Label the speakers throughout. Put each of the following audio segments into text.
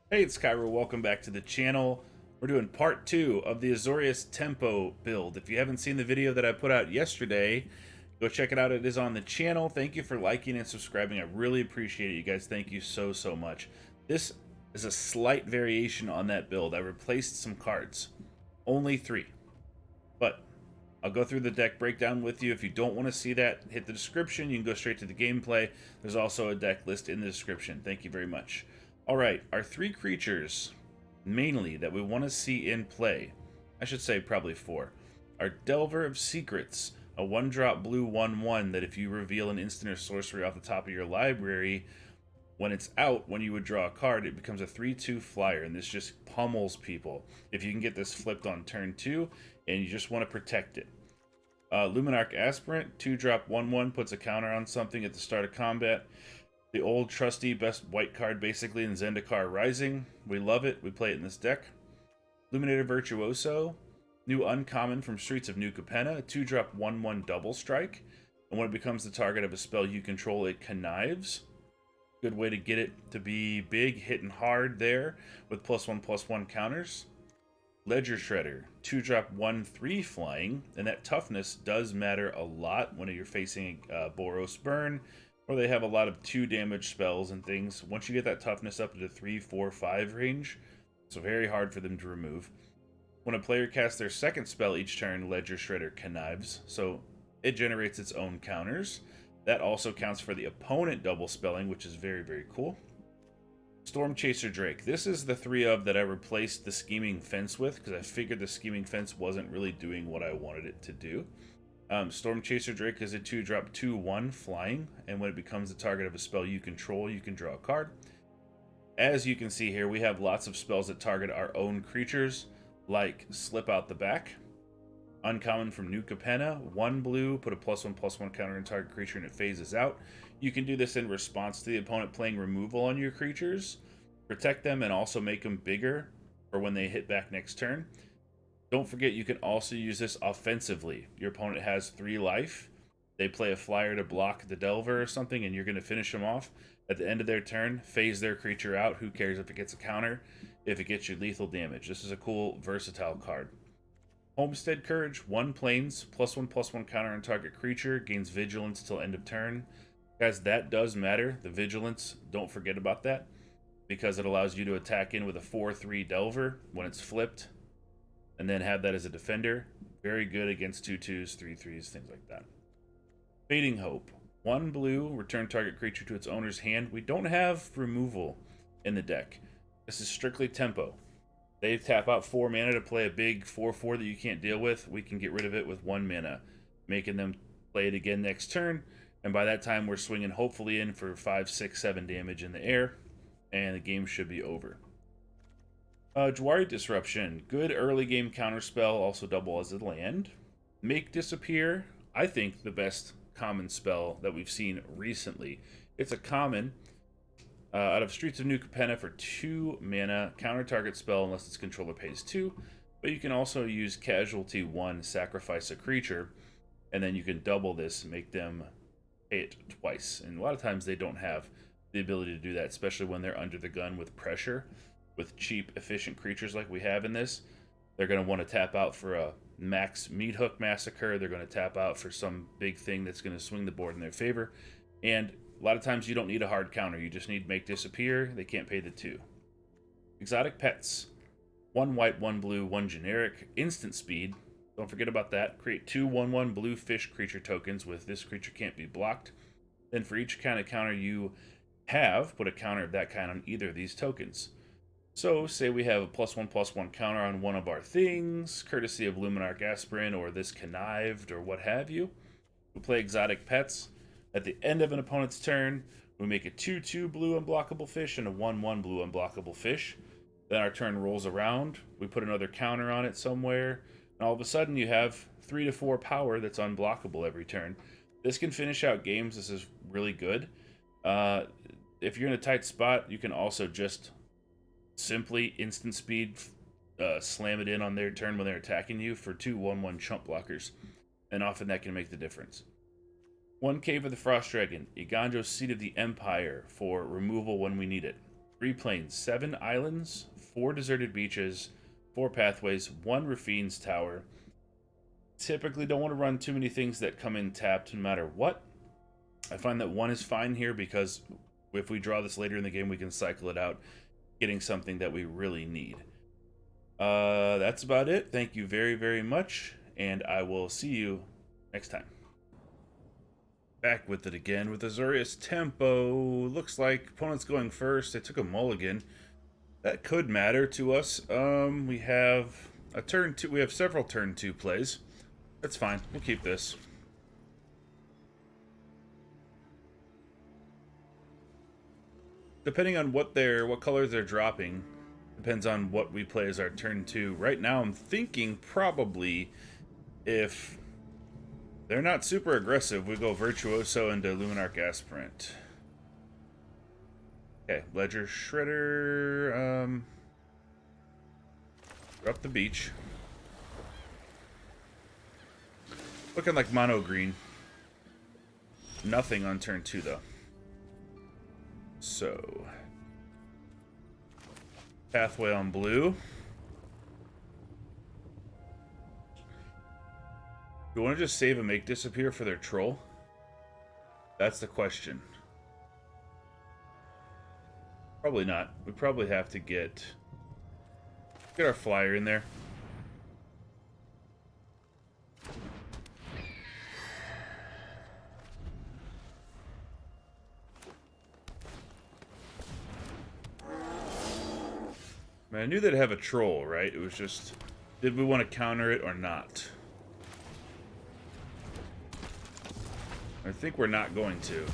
Speaker 1: Hey, it's Cairo. Welcome back to the channel. We're doing part 2 of the Azorius Tempo build. If you haven't seen the video that I put out yesterday, go check it out. It is on the channel. Thank you for liking and subscribing. I really appreciate it, you guys. Thank you so much. This is a slight variation on that build. I replaced some cards. Only 3. But I'll go through the deck breakdown with you. If you don't want to see that, hit the description. You can go straight to the gameplay. There's also a deck list in the description. Thank you very much. All right, our 3 creatures, mainly, that we want to see in play, I should say probably 4, are Delver of Secrets, a 1-drop blue 1/1 that if you reveal an instant or sorcery off the top of your library, when it's out, when you would draw a card, it becomes a 3/2 flyer, and this just pummels people. If you can get this flipped on turn 2, and you just want to protect it. Luminarch Aspirant, 2-drop 1/1, puts a counter on something at the start of combat. The old trusty best white card basically in Zendikar Rising. We love it. We play it in this deck. Luminator Virtuoso, new uncommon from Streets of New Capenna, a 2-drop 1/1 double strike. And when it becomes the target of a spell you control, it connives. Good way to get it to be big, hitting hard there with +1/+1 counters. Ledger Shredder, 2-drop 1/3 flying, and that toughness does matter a lot when you're facing Boros Burn, or they have a lot of 2 damage spells and things. Once you get that toughness up to the 3, 4, 5 range, it's very hard for them to remove. When a player casts their second spell each turn, Ledger Shredder connives, so it generates its own counters. That also counts for the opponent double spelling, which is very cool. Storm Chaser Drake. This is the 3 of that I replaced the Scheming Fence with, because I figured the Scheming Fence wasn't really doing what I wanted it to do. Storm Chaser Drake is a 2-drop 2/1 flying, and when it becomes the target of a spell you control, you can draw a card. As you can see here, we have lots of spells that target our own creatures, like Slip Out the Back. Uncommon from New Capenna, 1 blue, put a +1/+1 counter on target creature and it phases out. You can do this in response to the opponent playing removal on your creatures, protect them, and also make them bigger for when they hit back next turn. Don't forget, you can also use this offensively. Your opponent has 3 life. They play a flyer to block the Delver or something, and you're going to finish them off. At the end of their turn, phase their creature out. Who cares if it gets a counter, if it gets you lethal damage. This is a cool, versatile card. Homestead Courage, 1 plains, +1/+1 counter on target creature, gains vigilance till end of turn. Guys, that does matter. The vigilance, don't forget about that, because it allows you to attack in with a 4/3 Delver when it's flipped, and then have that as a defender. Very good against 2/2s, 3/3s, things like that. Fading Hope, 1 blue, return target creature to its owner's hand. We don't have removal in the deck. This is strictly tempo. They tap out 4 mana to play a big 4/4 that you can't deal with. We can get rid of it with 1 mana, making them play it again next turn. And by that time, we're swinging hopefully in for 5, 6, 7 damage in the air, and the game should be over. Jwari Disruption, good early game counterspell, also double as a land. Make Disappear, I think the best common spell that we've seen recently. It's a common out of Streets of New Capenna for 2 mana, counter target spell unless its controller pays 2, but you can also use Casualty 1, sacrifice a creature, and then you can double this, make them pay it twice. And a lot of times they don't have the ability to do that, especially when they're under the gun with pressure. With cheap, efficient creatures like we have in this, they're going to want to tap out for a max Meat Hook Massacre. They're going to tap out for some big thing that's going to swing the board in their favor. And a lot of times you don't need a hard counter. You just need Make Disappear. They can't pay the 2. Exotic Pets. 1 white, 1 blue, 1 generic. Instant speed. Don't forget about that. Create 2 1/1 blue fish creature tokens with this creature can't be blocked. Then for each kind of counter you have, put a counter of that kind on either of these tokens. So, say we have a +1/+1 counter on one of our things, courtesy of Luminarch Aspirant or this connived or what have you. We play Exotic Pets. At the end of an opponent's turn, we make a 2/2 blue unblockable fish and a 1/1 blue unblockable fish. Then our turn rolls around. We put another counter on it somewhere. And all of a sudden you have 3 to 4 power that's unblockable every turn. This can finish out games. This is really good. If you're in a tight spot, you can also just simply instant speed slam it in on their turn when they're attacking you for 2 1/1 chump blockers. And often that can make the difference. 1 Cave of the Frost Dragon, Iganjo's Seat of the Empire for removal when we need it. 3 plains, 7 islands, 4 deserted beaches, 4 pathways, 1 Rafine's Tower. Typically don't want to run too many things that come in tapped no matter what. I find that 1 is fine here because if we draw this later in the game, we can cycle it out, getting something that we really need. That's about it. Thank you very, very much, and I will see you next time. Back with it again with Azorius Tempo. Looks like opponent's going first. They took a mulligan. That could matter to us. We have a turn 2. We have several turn 2 plays. That's fine. We'll keep this. Depending on what colors they're dropping, depends on what we play as our turn 2. Right now, I'm thinking probably if they're not super aggressive, we go Virtuoso into Luminarch Aspirant. Okay, Ledger Shredder. Up the beach. Looking like mono green. Nothing on turn 2 though. So pathway on blue. Do you want to just save and make disappear for their troll? That's the question. Probably not. We probably have to get our flyer in there. I knew they'd have a troll, right? It was just, did we want to counter it or not? I think we're not going to.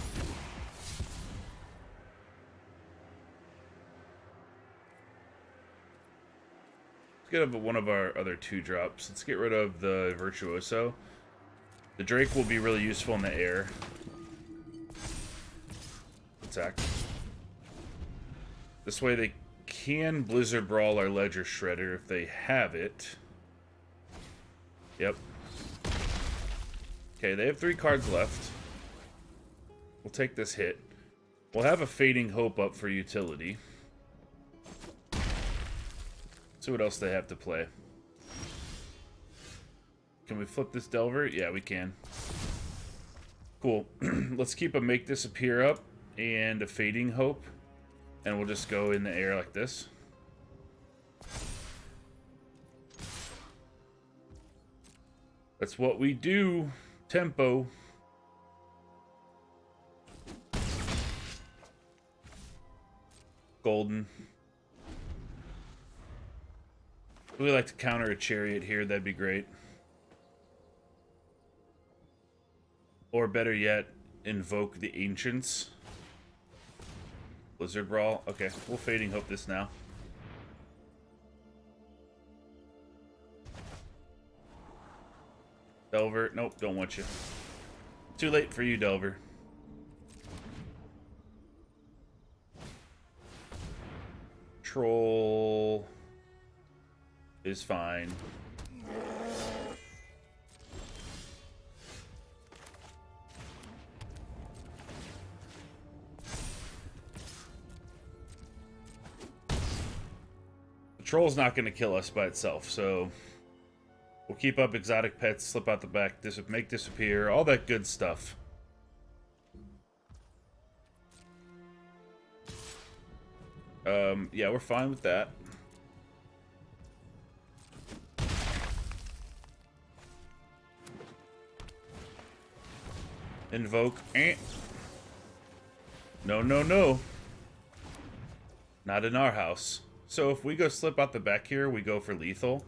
Speaker 1: Let's get up one of our other 2 drops. Let's get rid of the Virtuoso. The Drake will be really useful in the air. Attack. This way they can Blizzard Brawl our Ledger Shredder if they have it. Yep. Okay, they have 3 cards left. We'll take this hit. We'll have a Fading Hope up for utility. See what else they have to play. Can we flip this Delver? Yeah, we can. Cool. Let's keep a Make Disappear up and a Fading Hope. And we'll just go in the air like this. That's what we do. Tempo. Golden. Really like to counter a Chariot here. That'd be great. Or better yet, invoke the Ancients. Blizzard Brawl. Okay, we'll Fading Hope this now. Delver. Nope, don't want you. Too late for you, Delver. Troll is fine. Troll's not going to kill us by itself, so we'll keep up exotic pets, slip out the back, make disappear, all that good stuff. Yeah, we're fine with that. Invoke. No, no, no. Not in our house. So if we go slip out the back here, we go for lethal.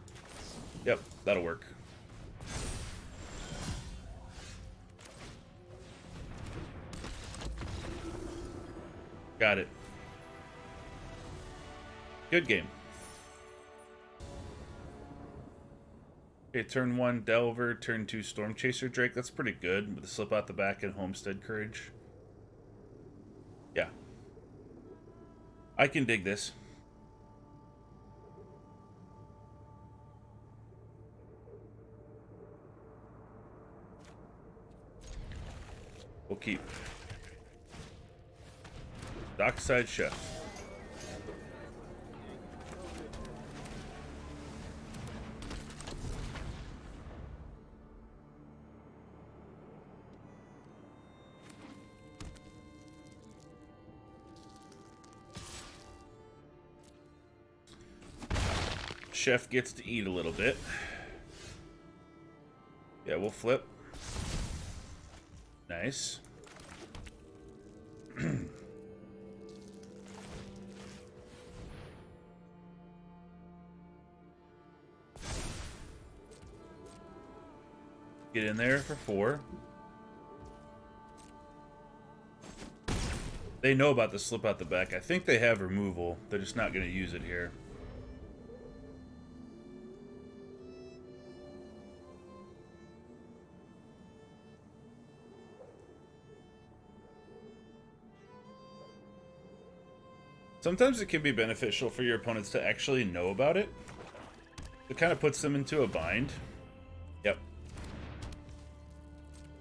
Speaker 1: Yep, that'll work. Got it. Good game. Okay, turn 1 Delver, turn 2 Storm Chaser Drake. That's pretty good with the slip out the back and Homestead Courage. Yeah. I can dig this. We'll keep. Dockside Chef. Chef gets to eat a little bit. Yeah, we'll flip. Nice. Get in there for 4. They know about the slip out the back. I think they have removal. They're just not going to use it here. Sometimes it can be beneficial for your opponents to actually know about it. It kind of puts them into a bind. Yep.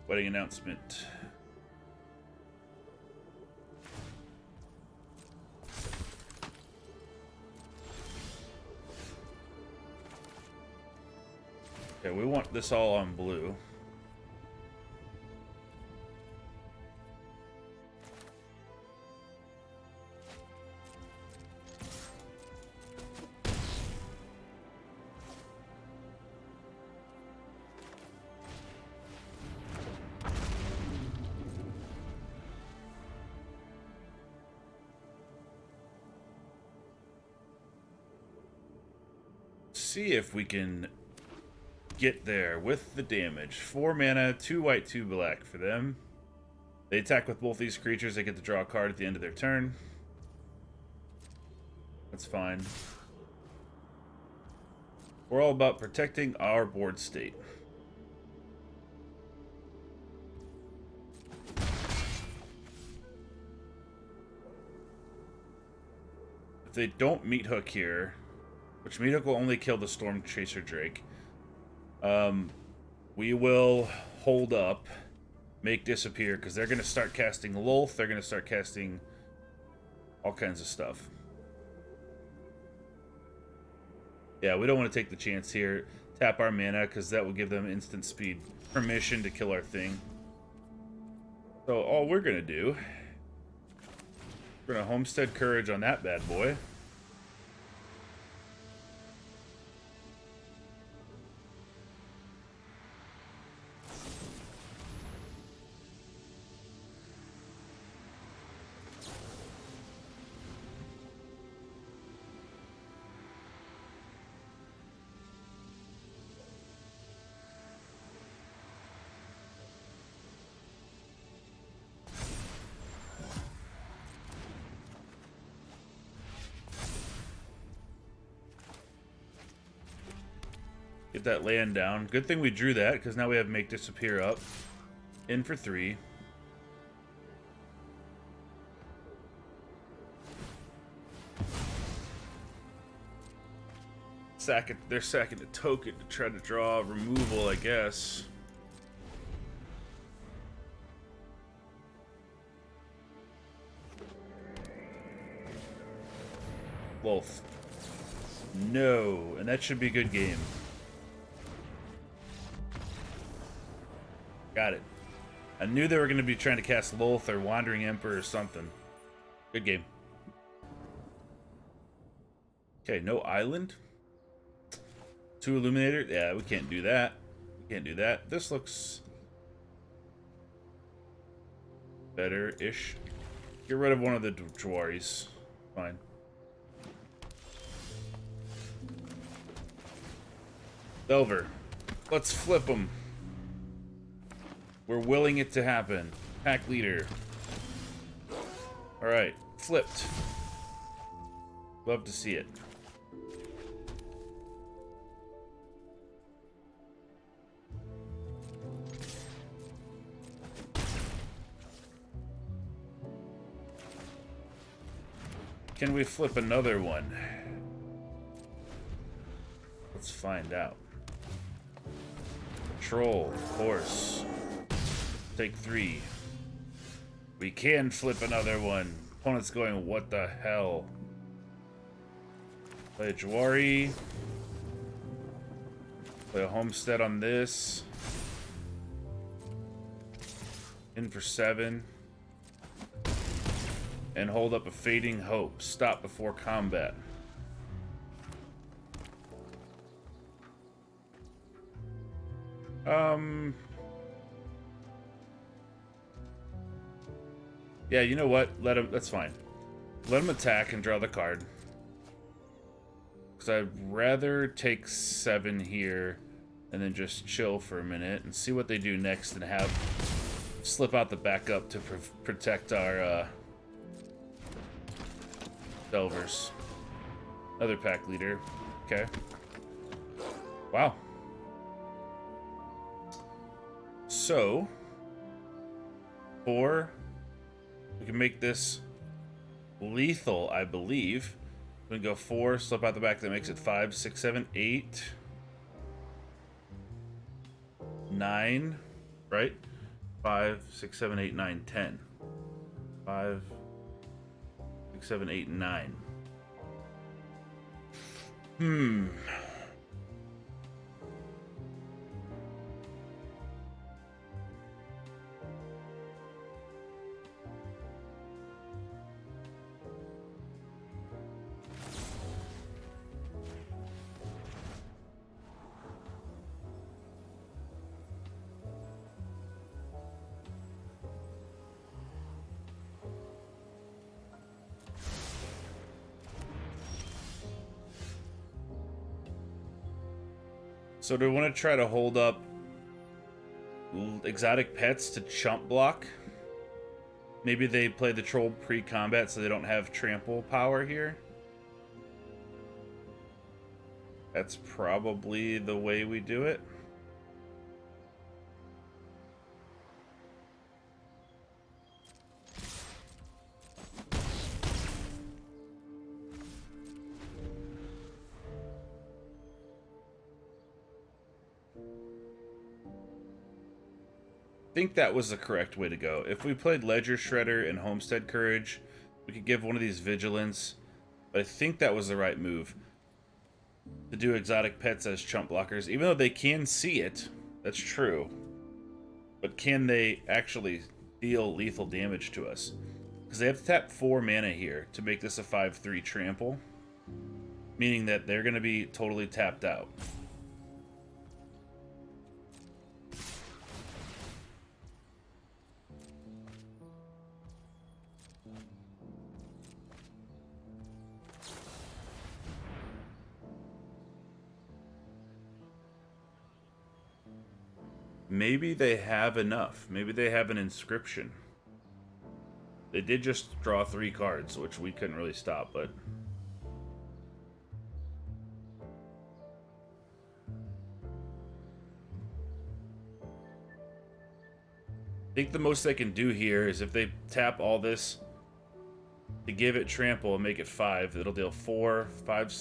Speaker 1: Wedding announcement. Okay, we want this all on blue. See if we can get there with the damage. 4 mana, 2 white, 2 black for them. They attack with both these creatures. They get to draw a card at the end of their turn. That's fine. We're all about protecting our board state. If they don't meat hook here, which meat hook will only kill the Storm Chaser Drake, we will hold up, make disappear, because they're going to start casting Lolth, they're going to start casting all kinds of stuff. Yeah, we don't want to take the chance here. Tap our mana, because that will give them instant speed permission to kill our thing. So all we're going to do, we're going to Homestead Courage on that bad boy. Get that land down. Good thing we drew that, because now we have Make Disappear up. In for 3. They're sacking a token to try to draw removal, I guess. Wolf. No, and that should be a good game. Got it. I knew they were going to be trying to cast Lolth or Wandering Emperor or something. Good game. Okay, no island. 2 Illuminator. Yeah, we can't do that. We can't do that. This looks better-ish. Get rid of one of the Jwaris. Fine. Delver. Let's flip them. We're willing it to happen. Pack leader. Alright, flipped. Love to see it. Can we flip another one? Let's find out. Troll, of course. Take 3. We can flip another one. Opponent's going, what the hell? Play a Jwari. Play a Homestead on this. In for 7. And hold up a Fading Hope. Stop before combat. Yeah, you know what? Let him. That's fine. Let him attack and draw the card. Because I'd rather take 7 here and then just chill for a minute and see what they do next and have slip out the backup to protect our Delvers. Other pack leader. Okay. Wow. So, 4. We can make this lethal, I believe. We can go 4, slip out the back. That makes it 5, 6, 7, 8, 9, right? 5, 6, 7, 8, 9, 10. 5, 6, 7, 8, 9. So do we want to try to hold up exotic pets to chump block? Maybe they play the troll pre-combat so they don't have trample power here. That's probably the way we do it. I think that was the correct way to go. If we played Ledger Shredder and Homestead Courage, we could give one of these Vigilance. But I think that was the right move. To do exotic pets as chump blockers. Even though they can see it. That's true. But can they actually deal lethal damage to us? Because they have to tap 4 mana here to make this a 5/3 trample. Meaning that they're going to be totally tapped out. Maybe they have enough. Maybe they have an inscription. They did just draw 3 cards, which we couldn't really stop, but... I think the most they can do here is if they tap all this to give it trample and make it 5, it'll deal 4, 5...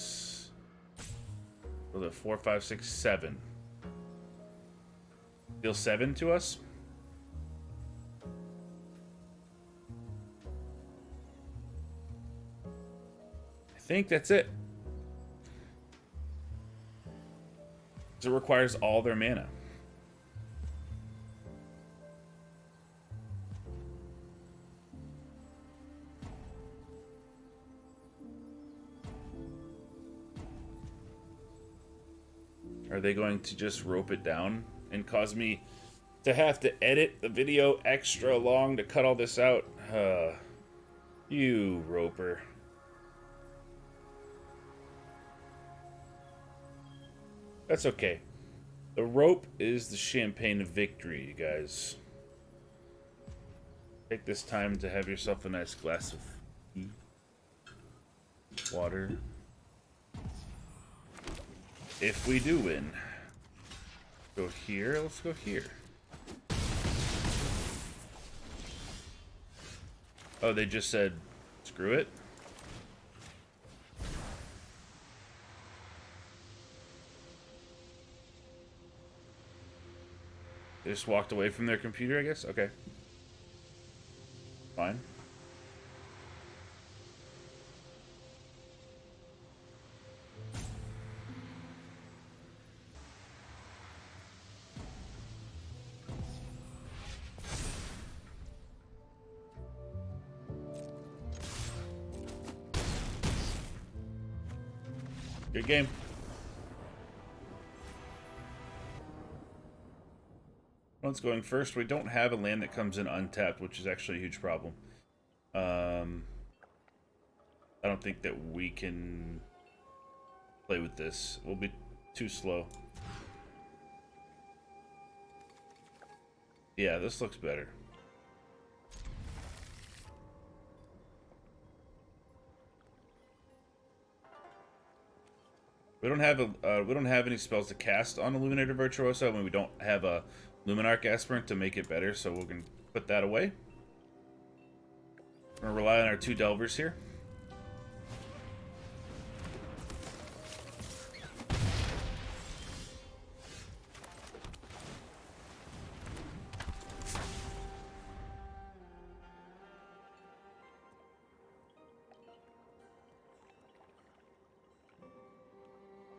Speaker 1: It'll deal 4, 5, 6, 7. Deal 7 to us. I think that's it. So it requires all their mana. Are they going to just rope it down and cause me to have to edit the video extra long to cut all this out? You roper. That's okay. The rope is the champagne of victory, you guys. Take this time to have yourself a nice glass of water. If we do win. Go here, let's go here. Oh, they just said, screw it. They just walked away from their computer, I guess? Okay. Fine. Good game. Opponent's going first. We don't have a land that comes in untapped, which is actually a huge problem. I don't think that we can play with this. We'll be too slow. Yeah, this looks better. We don't have any spells to cast on a Luminator Virtuoso, and we don't have a Luminarch Aspirant to make it better, so we're gonna put that away. We're gonna rely on our 2 Delvers here.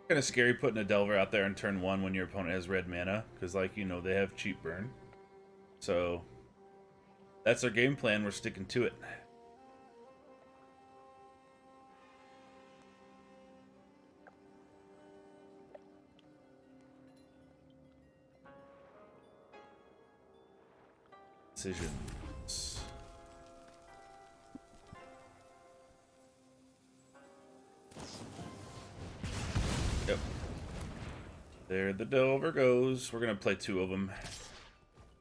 Speaker 1: Kind of scary putting a Delver out there in turn 1 when your opponent has red mana, because, like, you know, they have cheap burn. So that's our game plan. We're sticking to it. Decisions. Yep. There the Delver goes. We're going to play 2 of them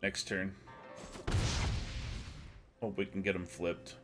Speaker 1: next turn. Hope we can get them flipped.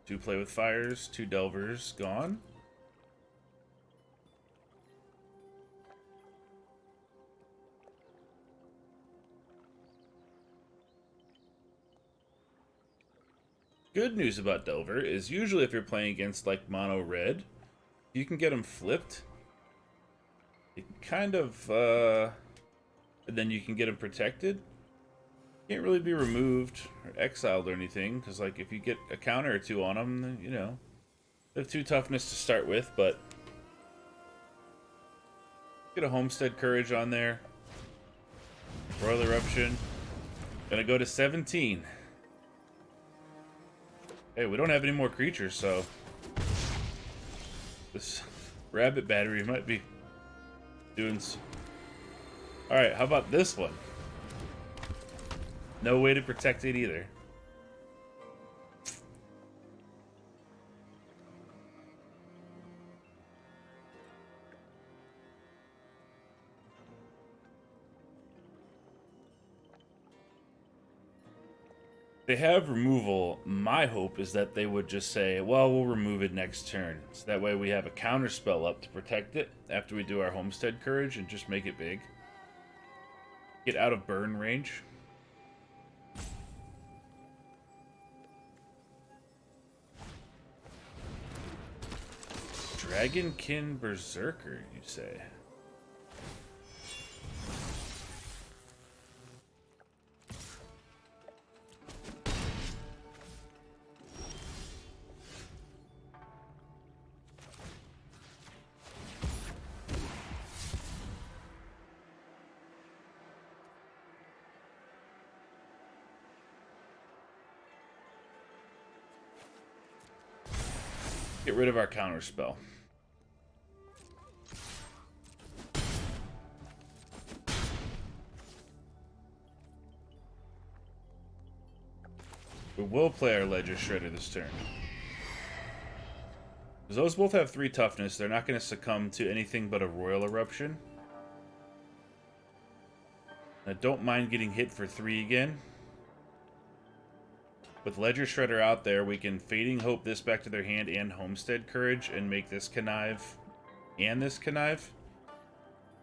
Speaker 1: Do play with fires, 2 Delvers gone. Good news about Delver is usually if you're playing against like mono red, you can get them flipped. It kind of, and then you can get them protected. Can't really be removed or exiled or anything, because like if you get a counter or 2 on them, then, you know, they have 2 toughness to start with, but get a Homestead Courage on there. Royal Eruption. Gonna go to 17. Hey, we don't have any more creatures, so this rabbit battery might be doing some... Alright, how about this one? No way to protect it either. They have removal. My hope is that they would just say, well, we'll remove it next turn. So that way we have a counter spell up to protect it after we do our Homestead Courage and just make it big. Get out of burn range. Dragonkin Berserker, you say? Get rid of our counter spell. We will play our Ledger Shredder this turn. Because those both have 3 toughness, they're not going to succumb to anything but a Royal Eruption. I don't mind getting hit for 3 again. With Ledger Shredder out there, we can Fading Hope this back to their hand and Homestead Courage and make this Connive and this Connive.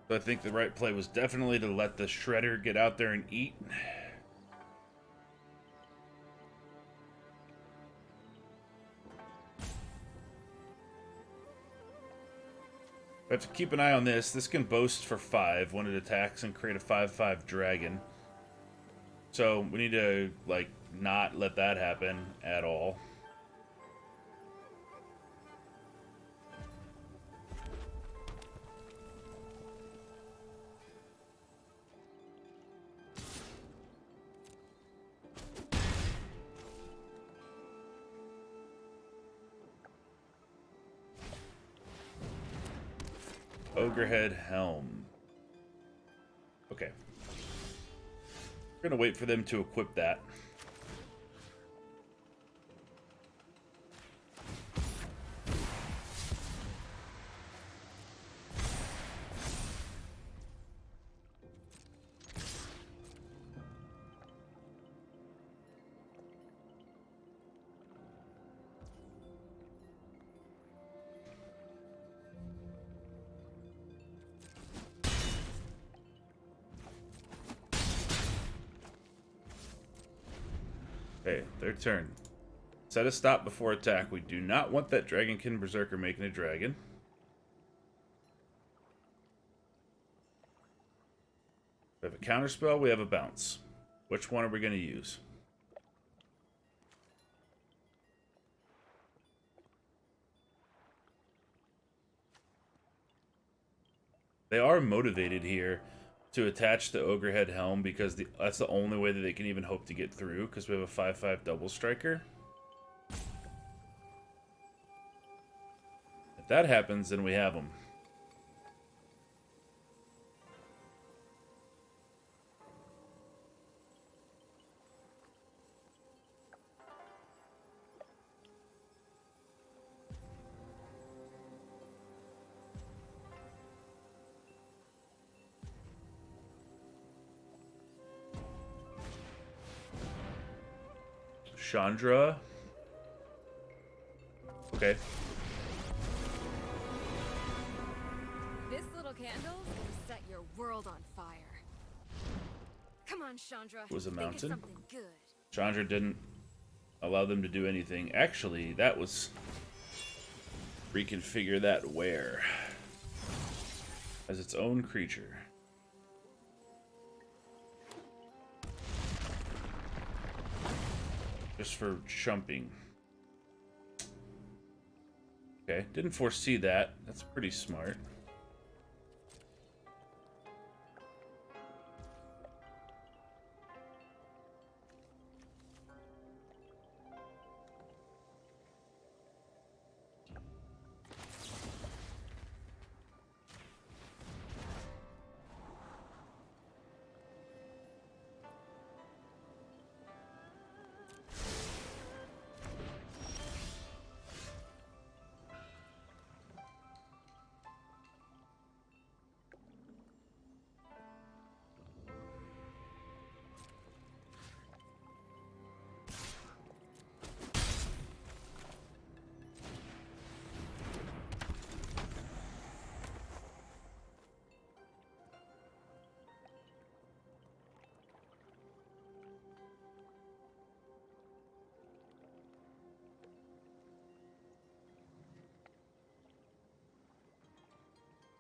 Speaker 1: So I think the right play was definitely to let the Shredder get out there and eat. We have to keep an eye on this. This can boast for 5 when it attacks and create a 5/5 dragon. So we need to, like, not let that happen at all. Ogrehead Helm. Okay. We're gonna wait for them to equip that. Okay, their turn. Set a stop before attack. We do not want that Dragonkin Berserker making a dragon. We have a counterspell, we have a bounce. Which one are we going to use? They are motivated here to attach the Ogrehead Helm because that's the only way that they can even hope to get through, because we have a 5/5 double striker. If that happens, then we have them. Chandra. Okay.
Speaker 2: This little candle will set your world on fire. Come on, Chandra.
Speaker 1: It was a mountain.
Speaker 2: Think of something good.
Speaker 1: Chandra didn't allow them to do anything. Actually, that was... reconfigure that where? As its own creature. Just for chumping. Okay, didn't foresee that. That's pretty smart.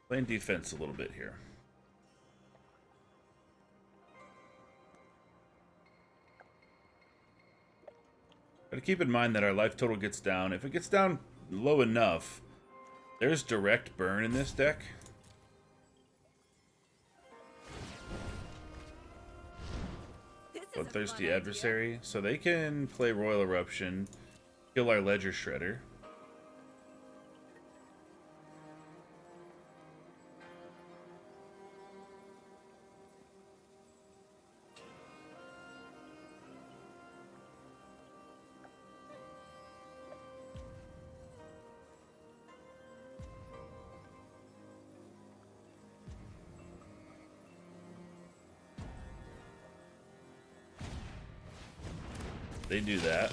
Speaker 1: Playing defense a little bit here. Gotta keep in mind that our life total gets down. If it gets down low enough, there's direct burn in this deck. Bloodthirsty Adversary. So they can play Royal Eruption, kill our Ledger Shredder. They do that.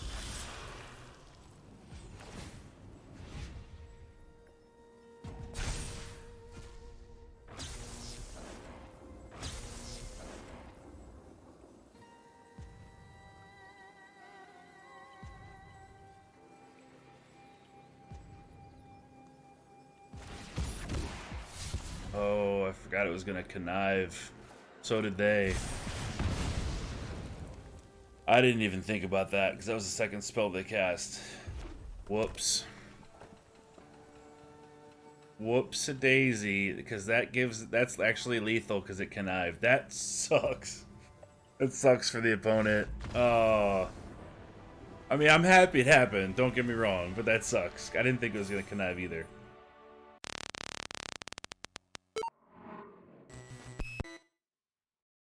Speaker 1: Oh, I forgot it was gonna connive. So did they. I didn't even think about that because that was the second spell they cast. Whoops. Whoops-a-daisy, because that's actually lethal because it connived. That sucks. That sucks for the opponent. Oh. I mean, I'm happy it happened, don't get me wrong, but that sucks. I didn't think it was going to connive either.